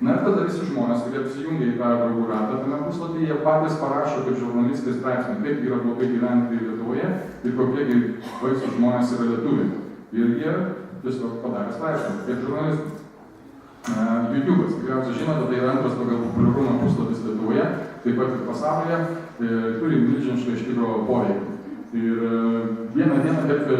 Na ir tada visi žmonės, kurie prisijungia į tą draugų ratą tame puslapyje, jie patys parašo kaip žurnalistai straipsnį, kaip yra blogai gyventi Lietuvoje ir kokie baisūs žmonės yra lietuviai. Ir jie tiesiog padarė straipsnį, kaip žurnalistai. YouTube'as, tikriausiai žinote, tai yra antras pagal populiarumą puslapis Lietuvoje, taip pat ir pasaulyje, turi milžinišką iš tikro poveikį. Ir vieną dieną Delfi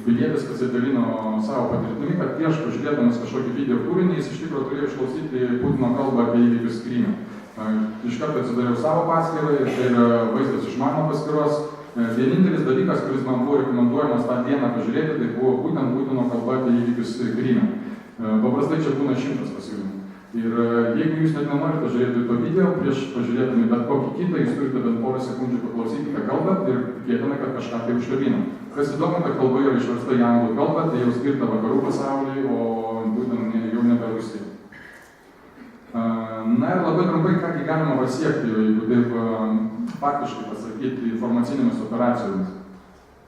pilietis pasidalino savo patirtimi, kad prieš pažiūrėdamas kažkokį video kūrinį, jis iš tikro turėjo išklausyti Putino kalbą apie įvykius Kryme. Iš karto atsidariau savo paskyrą ir tai yra vaizdas iš mano paskyros. Vienintelis dalykas, kuris man buvo rekomenduojamas tą dieną pažiūrėti, tai buvo būtent Putino kalba apie įvykius Kryme. Paprastai čia būna 100 pasiūlymų. Ir jeigu jūs net nenorite žiūrėti to video, prieš pažiūrėdami bet kokį kitą, jūs turite bent porą sekundžių paklausyti tą kalbą ir tikėtina, kad kažką tai užkabina. Kas įdomu, kad kalba yra išversta į anglų kalbą, tai jau skirta vakarų pasauliui, o būtent jau nebe Rusijai. Na ir labai trumpai, kągi galima pasiekti, jeigu taip faktiškai pasakyti, informacinėmis operacijomis.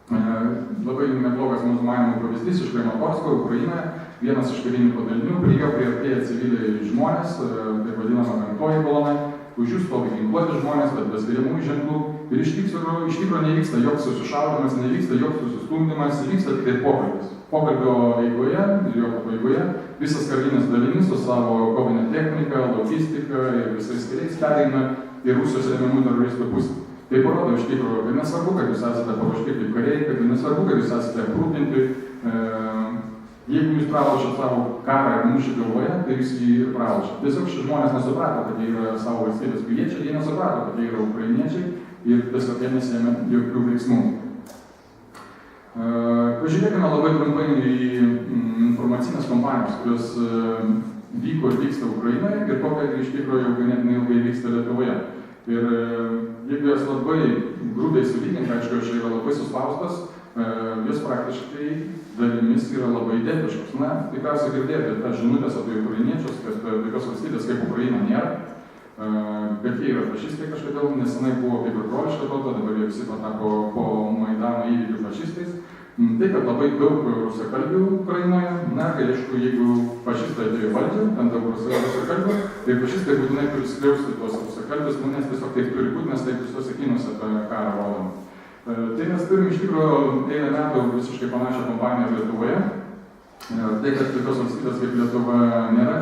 Labai neblogas mūsų manimų pavyzdys iš Krematorsko, Ukrainoje. Vienas iš karinių padalinių, prie jo priartėja civiliai žmonės, taip vadinama 5-oji kolona, už jų stovi ginkluoti žmonės, bet be skiriamųjų ženklų. Ir iš tikro nevyksta joks susišaudymas, nevyksta joks susistumdymas, vyksta tik tai pokalbis. Pokalbio eigoje ir jo pabaigoje visas karinis dalinys su savo kovinė technika, logistika ir visais keliais pereina į Rusijos remiamų teroristų pusę. Tai parodo iš tikro, kad nesvarbu, kad jūs esate paruošti kaip kariai, kad nesvarbu, kad jūs esate aprūpinti. Jeigu jūs pralošėt savo karą ir mūšį galvoje, tai jūs jį ir pralošėt. Tiesiog šie žmonės nesuprato, kad jie yra savo valstybės piliečiai, jie nesuprato, kad jie yra ukrainiečiai ir tiesiog jie nesėmė jokių veiksmų. Pažiūrėkime labai trumpai į informacinės kompanijos, kurios vyko ir vyksta Ukrainoje ir kokia iš tikrųjų jau ganėtinai ilgai vyksta Lietuvoje. Ir jeigu jas labai grubiai sulyginti, aišku, čia yra labai suspaustas, jos praktiškai dalimis yra labai identiškos. Na, tikriausiai girdėjote tą žinutės apie ukrainiečius, kad tokios valstybės kaip Ukraina nėra, kad jie yra fašistai kažkodėl, nesenai buvo kaip ir broliška tauta, dabar jie visi patapo po Maidano įvykių fašistais. Tai, kad labai daug rusakalbių Ukrainoje, na, kai aišku, jeigu fašistai atėjo valdžią, ten daug rusakalbių, tai fašistai būtinai turi skliausti tuos rusakalbius, nes tiesiog taip turi būti, nes taip visuose kinuose tą karą rodom. Tai mes turim iš tikrųjų eilę metų visiškai panašią kompaniją Lietuvoje. Tai, kad tokios valstybės kaip Lietuva nėra.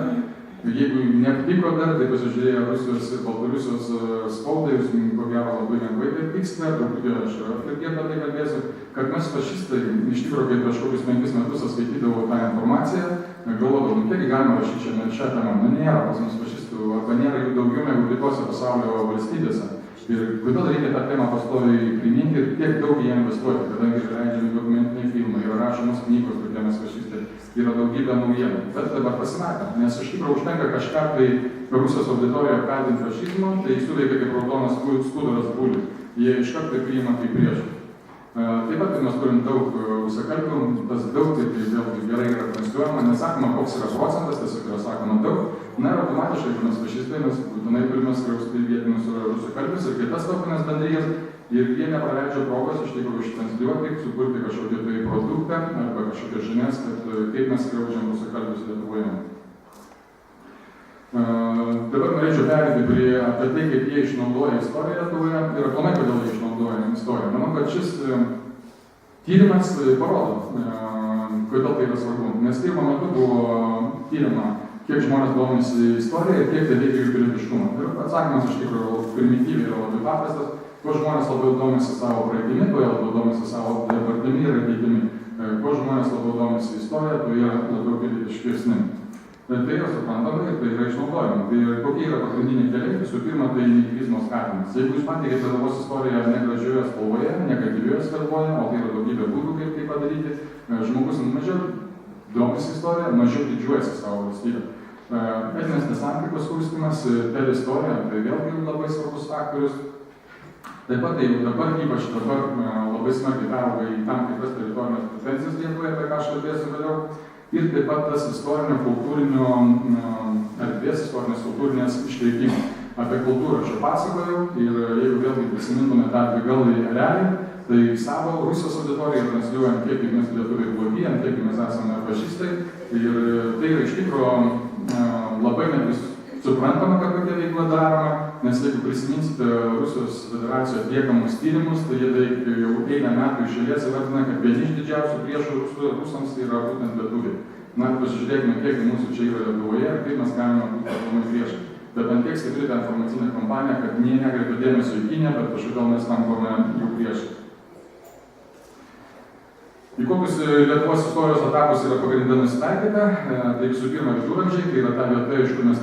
Jeigu neaptiko dar, tai pasižiūrėję Rusijos ir Baltarusijos spaudą, jūs ko gero labai lengvai tai pyksite, truputį aš irgi apie tai kalbėsiu, kad mes fašistai iš tikrųjų, kai prieš kokius 5 metus skaitydavau tą informaciją, galvodavau, kiek galima rašyti šią temą. Nu, nėra pas mus fašistų, arba nėra jų daugiau negu kitose pasaulio valstybėse. Ir kodėl reikia tą temą pastoviai priminti ir tiek daug jie investuoti, kadangi yra leidžiami dokumentiniai filmai, yra rašomos knygos, kokie mes fašistai, yra daugybė naujienų. Bet dabar pasimatė, nes iš tikrųjų užtenka kažką tai Rusijos auditoriją apkaltinti fašizmu, tai suveikia kaip raudonas skuduras bulius. Jie iš karto priima kaip priešą. Taip pat mes turim daug rusakalbių, tas daug tai vėlgi gerai yra transliuojama, nesakoma, koks yra procentas, tiesiog yra sakoma daug. Na ir automatiškai, jeigu mes fašistai, mes būtinai turime skriausti vietinius rusakalbius ir kitas tautinės bendrijas ir jie nepraleidžia progos iš tikrųjų ištransliuoti, sukurti kažkokį tai produktą arba kažkokias žinias, kad kaip mes skriaudžiam rusakalbius Lietuvoje. Dabar norėčiau perėti apie tai, kaip jie išnaudoja istoriją Lietuvoje ir aplamai, kodėl jie išnaudoja istoriją. Manau, kad šis tyrimas parodo, kodėl tai yra svarbu. Nes tyrimo metu buvo tyrima, kiek žmonės domisi istoriją ir kiek tai veikia jų pilietiškumą. Ir atsakymas iš tikrųjų primityviai yra labai paprastas. Kuo žmonės labiau domisi savo praeitimi, tuo jie labiau domisi savo dabartimi ir ateitimi. Kuo žmonės labiau domisi istoriją, tuo jie labiau pilietiškesni. Tai yra suprantama ir tai yra išnaudojama. Tai kokie yra pagrindiniai keliai? Visų pirma, tai nihilizmo skatinimas. Jeigu jūs pateikėte Lietuvos istoriją negražioje spalvoje, negatyvioje spalvoje, o tai yra daugybė būdų, kaip tai padaryti, žmogus mažiau domisi istoriją, mažiau didžiuojasi savo valstybę. Etninės nesantaikos kurstymas per istoriją, tai vėlgi labai svarbus faktorius. Taip pat, tai dabar, ypač dabar, labai smarkiai perauga į tam tikras teritorinės pretenzijas Lietuvoje, apie ką aš kalbėsiu vėliau. Ir taip pat tas istorinio, kultūrinio erdvės, istorinės kultūrinės iškreipimas. Apie kultūrą aš jau pasakojau ir jeigu vėlgi prisimintume tą dvigalį erelį, tai savo Rusijos auditoriją transliuojam, kiek mes lietuviai blogi, kiek mes esame fašistai. Ir tai yra iš tikro labai netgi suprantama, kad tokia veikla daroma, nes jeigu prisiminsite Rusijos federacijos atliekamus tyrimus, tai jie jau eilę metų iš eilės įvardina, kad vieni iš didžiausių priešų rusams tai yra būtent lietuviai. Na, pasižiūrėkime, kiek mūsų čia yra Lietuvoje ir kaip mes galime būti aplamai priešai. Bet ant tiek stipri ta informacinė kampanija, kad nie nekreipia dėmesio į Kiniją, bet kažkodėl mes tampame jų priešai. Į kokius Lietuvos istorijos etapus yra pagrindė nusitaikyta, tai visų pirma viduramžiai, tai yra ta vieta, iš kur mes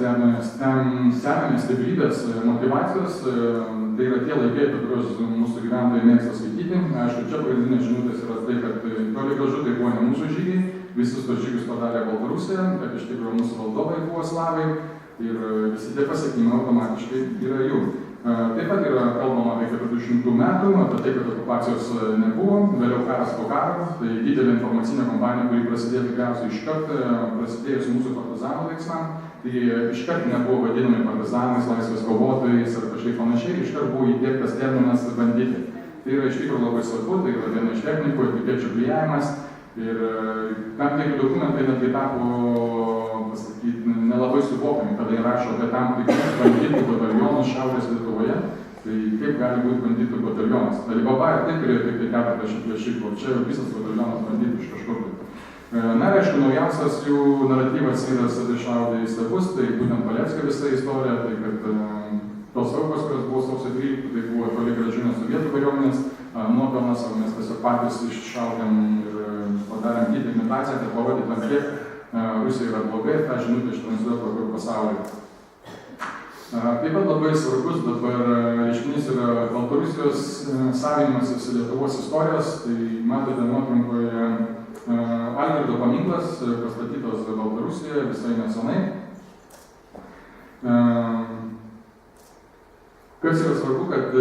semiamės stiprybės, motyvacijos, tai yra tie laikai, apie kuriuos mūsų gyventojai mėgsta skaityti. Aišku, čia pagrindinės žinutės yra tai, kad toli gražu tai buvo ne mūsų žygiai, visus tos žygius padarė Baltarusija, kad iš tikrųjų mūsų valdovai buvo slavai ir visi tie pasiekimai automatiškai yra jų. Taip pat yra kalbama apie 400 metų, apie tai, kad okupacijos nebuvo, vėliau karas po karo, tai didelė informacinė kampanija, kuri prasidėjo tikriausiai iškart prasidėjus mūsų partizanų veiksmam, tai iškart nebuvo vadinami partizanais, laisvės kovotojais ar kažkaip panašiai, iškart buvo įdiegtas terminas bandyti. Tai yra iš tikrųjų labai svarbu, tai yra viena iš technikų, etikečių klijavimas ir tam tikri dokumentai netgi tapo, pasakyti, nelabai suvokiami, kada jie rašo apie tam tikrus banditų batalionus Šiaurės Lietuvoje, tai kaip gali būti banditų batalionas. Alibaba ir taip turėjo tik 40 plėšikų, čia visas batalionas banditų iš kažkur. Na ir aišku, naujausias jų naratyvas yra Savišaudė į stepus, tai būtent Paleckio visa istorija, tai kad tos aukos, kurios buvo sausio 13, tai buvo toli gražu ne sovietų kariuomenės nuopelnas, o mes tiesiog patys iššaudėm ir padarėm kitą imitaciją, kad parodytum, kiek Rusija yra blogai ir tą žinutę ištransliuoti vakarų pasaulyje. Taip pat labai svarbus dabar reiškinys yra Baltarusijos savinimasis Lietuvos istorijos, tai matote nuotraukoje Algirdo paminklas, pastatytas Baltarusijoje visai nesenai. Kas yra svarbu, kad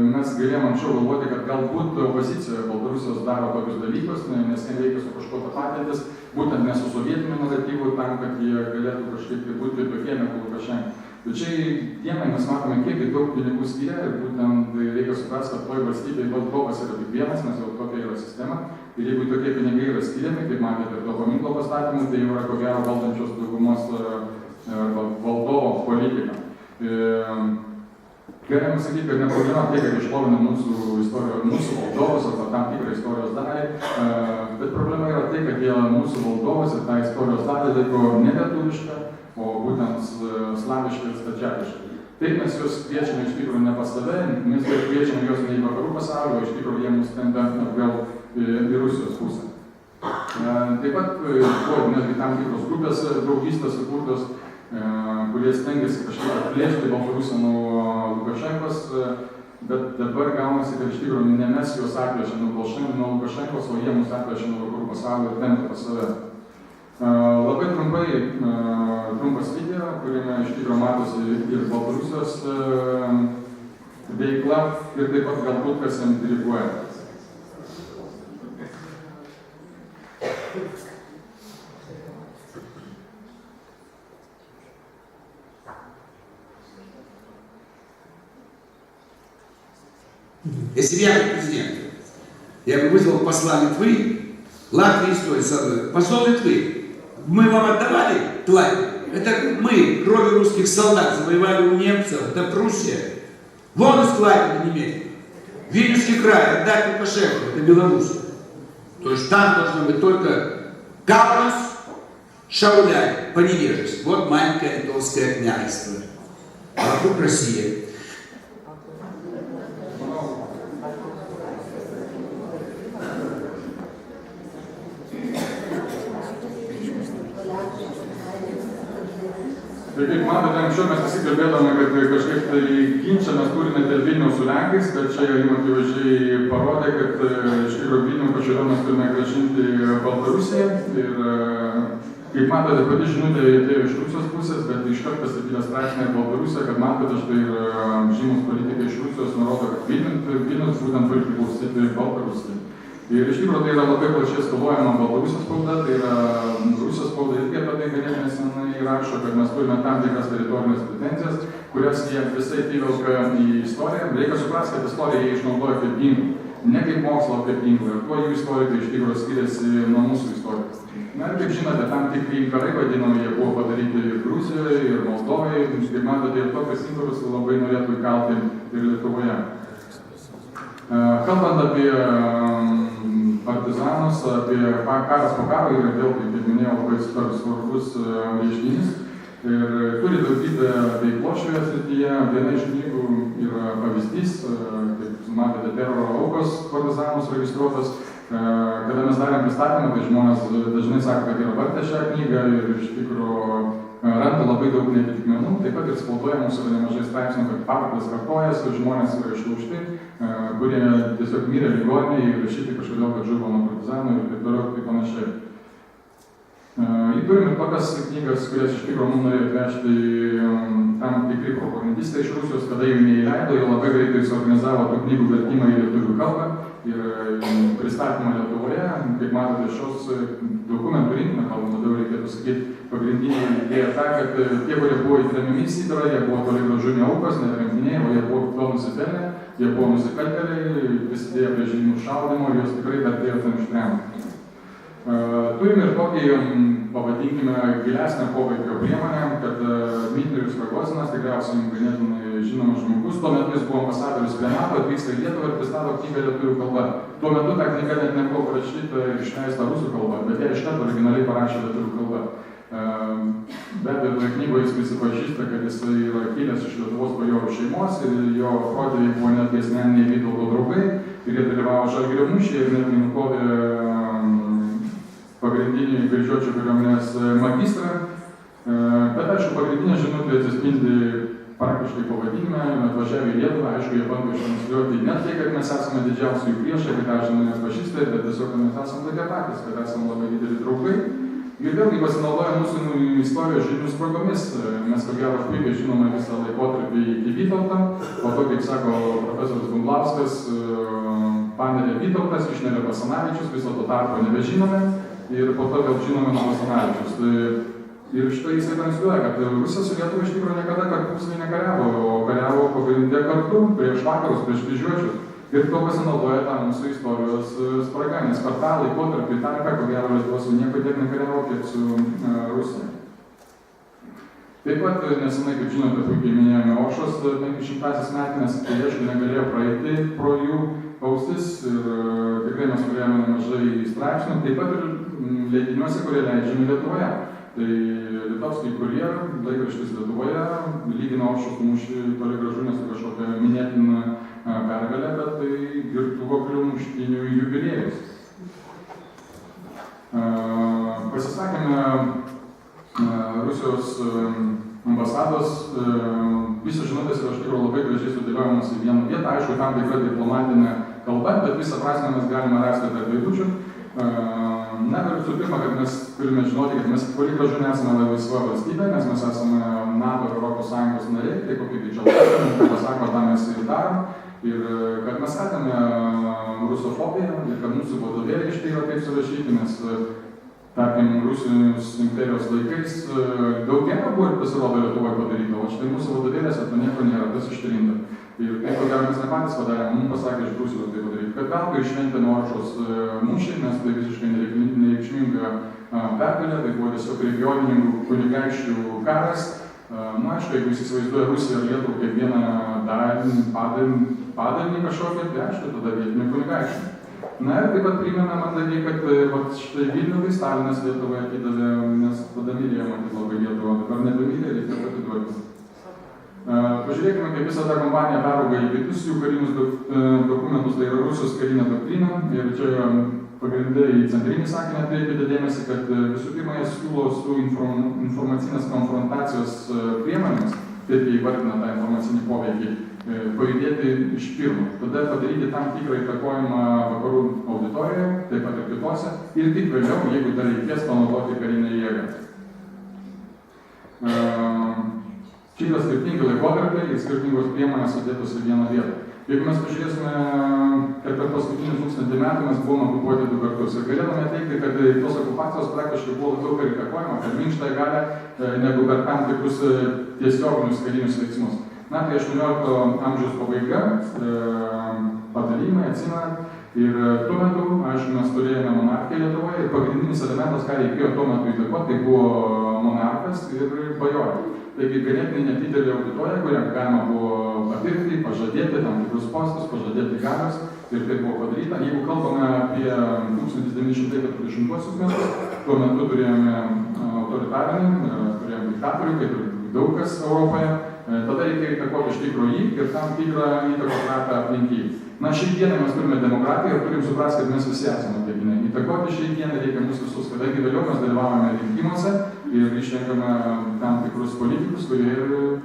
mes galėjom anksčiau galvoti, kad galbūt opozicija Baltarusijos daro tokius dalykus, nes jiems reikia su kažko tapatintis, būtent ne su sovietiniu naratyvu, tam, kad jie galėtų kažkaip būti tokie negu Lukašenka. Bet šiai dienai mes matome, kiek daug pinigų skiria ir būtent reikia suprasti, kad toj valstybėje valdovas yra tik vienas, nes jau tokia yra sistema. Ir jeigu tokie pinigai yra skiriami, kaip matėte, ir to paminklo pastatymui, tai jau yra ko gero valdančios daugumos valdovo politika. Galime sakyti, kad ne problema tai, kad išlovina mūsų istoriją, mūsų valdovus arba tam tikrą istorijos dalį, bet problema yra tai, kad jie mūsų valdovus ir tą istorijos dalį laiko ne lietuvišką, o būtent slavišką ir stačiatišką. Taip mes juos kviečiame iš tikrųjų ne pas save, mes kviečiame juos ne į vakarų pasaulio, o iš tikrųjų jie mus tempia atgal į Rusijos pusę. Taip pat buvo netgi tam tikros grupės draugystės sukurtos, kurie stengiasi kažkaip atplėšti Baltarusiją nuo Lukašenkos, bet dabar gaunasi, kad iš tikrųjų ne mes juos atplėšė nuo Lukašenkos, o jie mus atplėšė nuo vakarų pasaulio ir tempia pas save. Labai trumpas video, kuriame iš tikrųjų matosi ir Baltarusijos veikla ir taip pat galbūt kas jam diriguoja. Если бы я был президентом, я бы вызвал посла Литвы, Латвии стоит со мной. Посол Литвы, мы вам отдавали Латвию? Это мы, кровью русских солдат, завоевали у немцев, до Пруссия. Вон из Клайпеда немедленно. Вильнюсский край, отдать Лукашенко, это Беларусь. То есть там должно быть только Каунас, Шауляй, Поневежец. Вот маленькое литовское княжество. А вокруг Россия. Tai kaip matote, anksčiau mes visi kalbėdome, kad kažkaip tai ginčą mes turime dėl Vilniaus su Lenkais, bet čia jau akivaizdžiai parodė, kad iš tikrųjų Vilnių kažkodėl mes turime grąžinti Baltarusiją. Ir kaip matote, pati žinutė atėjo iš Rusijos pusės, bet iškart pasakyta straipsnė ir Baltarusija, kad matote, štai ir žymus politikai iš Rusijos nurodo, kad Vilnius būtent turi priklausyti Baltarusijai. Ir iš tikrųjų tai yra labai plačiai skalojama Baltarusijos spauda, tai yra Rusijos spauda irgi apie tai ganėtinai senai rašo, kad mes turime tam tikras teritorinės pretenzijas, kurias jie visai įvelka į istoriją. Reikia suprasti, kad istoriją jie išnaudoja kaip ginklą, ne kaip mokslo kaip ginklą. Ir tuo jų istorikai iš tikrųjų skiriasi nuo mūsų istorijos. Na ir kaip žinote, tam tikri karai vadinami, jie buvo padaryti ir Gruzijoje, ir Moldovoje. Kaip matote, ir tokius inkarus labai norėtų įkalti ir Lietuvoje. Kalbant apie partizanus, apie karas po karo, yra vėlgi, kaip minėjau, labai svarbus reiškinys. Ir turi daugybę veiklos šioje srityje. Viena iš knygų yra pavyzdys, kaip matote, teroro aukos partizanus registruotas. Kada mes darėm pristatymą, tai žmonės dažnai sako, kad yra vartę šią knygą ir iš tikrųjų randa labai daug neatitikmenų. Taip pat ir spaudoje mūsų yra nemažai straipsnių, kad pavardės kartojasi, žmonės yra išlaužti, kurie tiesiog mirė ligoninėje ir rašyti kažkodėl, kad žuvo nuo partizanų ir taip toliau, taip panašiai. Turim ir tokias knygas, kurias iš tikrųjų mums norėjo atvežti tam tikri propagandistai iš Rusijos, kada jų neįleido, jie labai greitai suorganizavo tų knygų vertimą į lietuvių kalbą ir pristatymą Lietuvoje. Kaip matote, šios dokumentų rinkime, kalbant, labiau reikėtų sakyti, pagrindinė idėja ta, kad tie, kurie buvo įtremiami į Sibirą, jie buvo toli gražu ne aukos, ne tremtiniai, o jie buvo to nusipelnę, jie buvo nusikaltėliai, prisidėjo prie žydų šaudymo ir juos tikrai dar turėjo ten ištremti. Turime ir tokį, pavadinkime, gilesnę poveikio priemonę, kad Dmitrijus Rogozinas, tikriausiai ganėtinai žinomas žmogus, tuo metu jis buvo ambasadorius prie NATO, atvyksta į Lietuvą ir pristato knygą lietuvių kalba. Tuo metu ta knyga net nebuvo parašyta ir išleista rusų kalba, bet ją iš karto originaliai parašė lietuvių kalba. Be abejo, toje knygoje jis prisipažįsta, kad jis yra kilęs iš Lietuvos bajorų šeimos ir jo protėviai buvo netgi asmeniniai Vytauto draugai ir jie dalyvavo Žalgirio mūšyje ir netgi nukovė pagrindinį Kryžiuočių kariuomenės magistrą. Bet aišku, pagrindinė žinutė atsispindi praktiškai pavadinime, atvažiavę į Lietuvą, aišku, jie bando ištransliuoti ne tai, kad mes esame didžiausiai priešai, kad esame fašistai, bet tiesiog, kad mes esame tokie patys, kad esame labai dideli draugai. Ir vėlgi pasinaudoja mūsų istorijos žinių spragomis. Mes ko gero puikiai žinome visą laikotarpį iki Vytauto, po to, kaip sako profesorius Bumblauskas, panerė Vytautas, išnerė Basanavičius, viso to tarpo nebežinome. Ir po to vėl žinome nuo Basanavičius. Ir šitą jisai transliuoja, kad Rusija su Lietuva iš tikrųjų niekada tarpusavy nekariavo, o kariavo pagrindė kartu prieš vakarus, prieš kryžiuočius. Ir to pasinaudoja tą mūsų istorijos spraga, nes per tą laikotarpį tarpą, ko gero Lietuva su nieko tiek nekariavo, kiek su Rusija. Taip pat nesenai, kaip žinote, puikiai minėjome Oršos 500-asias metinės, tai aišku negalėjo praeiti pro jų ausis ir tikrai mes turėjome nemažai straipsnių, taip pat ir leidiniuose, kurie leidžiami Lietuvoje. Tai Litovskiai kurie, laikraštis Lietuvoje, lygino Oršos mūšį toli gražu ne su kažkokia minėtina pergalė, bet tai girtuoklių muštynių jubiliejus. Pasisakėme Rusijos ambasados, visos žinutės yra iš tikrųjų labai gražiai sudėliojamos į vieną vietą, aišku, tam tikra diplomatinė kalba, bet visą prasmę mes galime rasti tarp eilučių. Na, ir visų pirma, kad mes turime žinoti, kad mes toli gražu nesame laisva valstybė, nes mes esame NATO ir Europos Sąjungos nariai, tai kokį didžiausią, kaip pasako, tą mes ir darom. Ir kad mes skatame rusofobiją ir kad mūsų vadovėliai iš tai yra taip surašyti, nes, tarkim, Rusijos imperijos laikais daug gero buvo ir pasirodo Lietuvoje padaryta, o štai mūsų vadovėlėse to nieko nėra, tas ištrinta. Ir tai, ko gero, mes ne patys padarėme, mums pasakė iš Rusijos tai padaryti. Kad veltui šventėme Oršos mūšį, nes tai visiškai nereikšminga pergalė, tai buvo tiesiog regionininkų kunigaikščių karas. Na, aišku, jeigu jis įsivaizduoja Rusiją ir Lietuvą kaip vieną padalinį kažkokią, tai aišku, tada vietinių kunigaikščių. Na ir taip pat primena mandagiai, kad štai Vilnių tai Stalinas Lietuvai atidavė, nes tada mylėjo matyti labai Lietuvą, dabar nebemylė, reikia atiduoti. Pažiūrėkime, kaip visą tą kompaniją perauga į kitus jų karinius dokumentus, tai yra Rusijos karinė doktrina. Ir čia pagrindai į centrinį sakinį atkreipėte dėmesį, kad visų pirma jie siūlo su informacinės konfrontacijos priemonėmis, taip jie įvardina tą informacinį poveikį, pajudėti iš pirmo. Tada padaryti tam tikrą įtakojimą vakarų auditorijoje, taip pat ir kitose, ir tik vėliau, jeigu dar reikės, panaudoti karinę jėgą. Čia yra skirtingi laikotarpiai ir skirtingos priemonės sudėtos į vieną vietą. Jeigu mes pažiūrėsime, kad per paskutinius 1000 metų mes buvome okupuoti 2 kartus ir galėtume teikti, kad tos okupacijos praktiškai buvo labiau per įtakojimą, per minkštąją galią, negu per tam tikrus tiesioginius karinius veiksmus. Na, tai 18 amžiaus pabaiga, padalijimai, atsimenant, Ir tuo metu, aišku, mes turėjome monarchiją Lietuvoje ir pagrindinis elementas, ką reikėjo tuo metu įtakoti, tai buvo monarchas ir bajorai. Taigi ganėtinai nedidelė auditorija, kurią galima buvo patirti, pažadėti tam tikrus postus, pažadėti galios ir tai buvo padaryta. Jeigu kalbame apie 1940 metus, tuo metu turėjome autoritarinį, turėjome diktatorių, kaip ir daug kas Europoje, tada reikėjo įtakoti iš tikro jį ir tam tikrą įtakos ratą aplinkyjį. Na, šiai dienai mes turime demokratiją ir turim suprasti, kad mes visi esame taikiniai. Įtakoti šiai dienai reikia mūsų visus, kadangi vėliau mes dalyvavome rinkimuose ir išrenkame tam tikrus politikus, kurie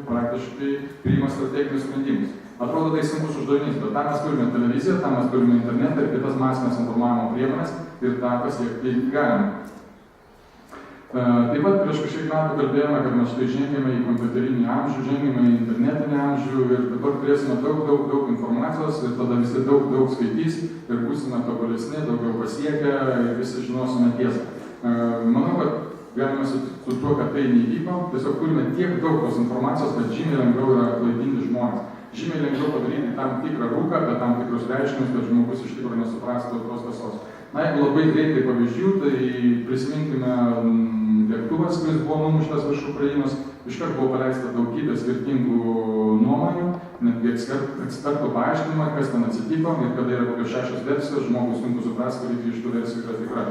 praktiškai priima strateginius sprendimus. Atrodo, tai sunkus uždavinys, bet tam mes turime televiziją, tam mes turime internetą ir kitas masinės informavimo priemonės ir tą pasiekti galime. Taip pat prieš kažkiek metų kalbėjome, kad mes štai žengėme į kompiuterinį amžių, žengėme į internetinį amžių ir dabar turėsime daug informacijos ir tada visi daug skaitys ir būsime tobulesni, daugiau pasiekę ir visi žinosime tiesą. Manau, kad galime su tuo, kad tai neįvyko, tiesiog turime tiek daug tos informacijos, kad žymiai lengviau yra klaidinti žmonės. Žymiai lengviau padaryti tam tikrą rūką, bet tam tikrus reiškinius, kad žmogus iš tikrųjų nesuprastų tos tiesos. Na, jeigu labai greitai pavyzdžių, tai prisiminkime lėktuvas, kuris buvo numuštas virš Ukrainos, iškart buvo paleista daugybė skirtingų nuomonių, netgi ekspertų paaiškinimą, kas ten atsitiko ir kada yra kokios 6 versijos, žmogus sunku suprasti, kuri iš tų versijų yra tikra.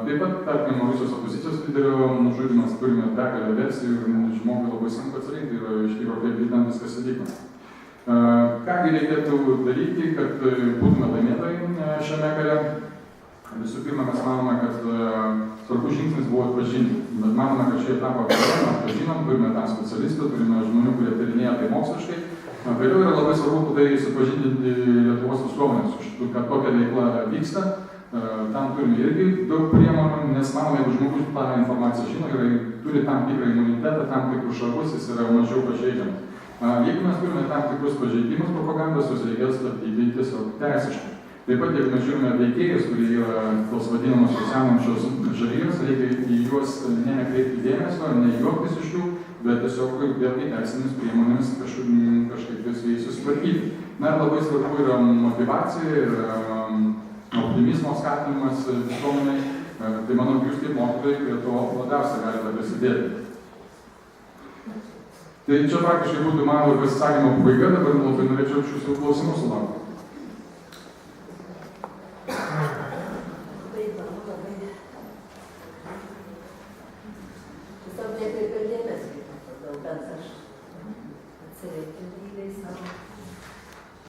Taip pat, tarkim, Rusijos opozicijos lyderio nužudymas turime begalę versijų ir žmogui labai sunku atsirinkti ir iš tikrųjų kaip ten viskas įvyko. Kągi reikėtų daryti, kad būtume laimėtojai šiame kare? Visų pirma, mes manome, kad svarbus žingsnis buvo atpažinti, bet manome, kad šį etapą atpažinom, turime tam specialistų, turime žmonių, kurie tyrinėja tai moksliškai. Vėliau yra labai svarbu tai supažindinti Lietuvos visuomenės, kad tokia veikla vyksta. Tam turime irgi daug priemonių, nes manome, jeigu žmogus tą informaciją žino ir turi tam tikrą imunitetą, tam tikrus šarvus, jis yra mažiau pažeidžiamas. Jeigu mes turime tam tikrus pažeidimus propagandos, jūs reikės stabdyti tiesiog teisiškai. Taip pat, jeigu mes žiūrime veikėjus, kurie yra tos vadinamos senamčios žarijos, reikia į juos nekreipti dėmesio, nejuoktis iš jų, bet tiesiog vėlgi teisinėmis priemonėmis kažkaip visai susitvarkyti. Na ir labai svarbu yra motyvacija ir optimizmo skatinimas visuomeniai. Tai manau, jūs kaip mokytojai prie to labiausiai galite prisidėti. Tai čia praktiškai būtų mano pasisakymo pabaiga, dabar labai norėčiau šių klausimų sulaukti.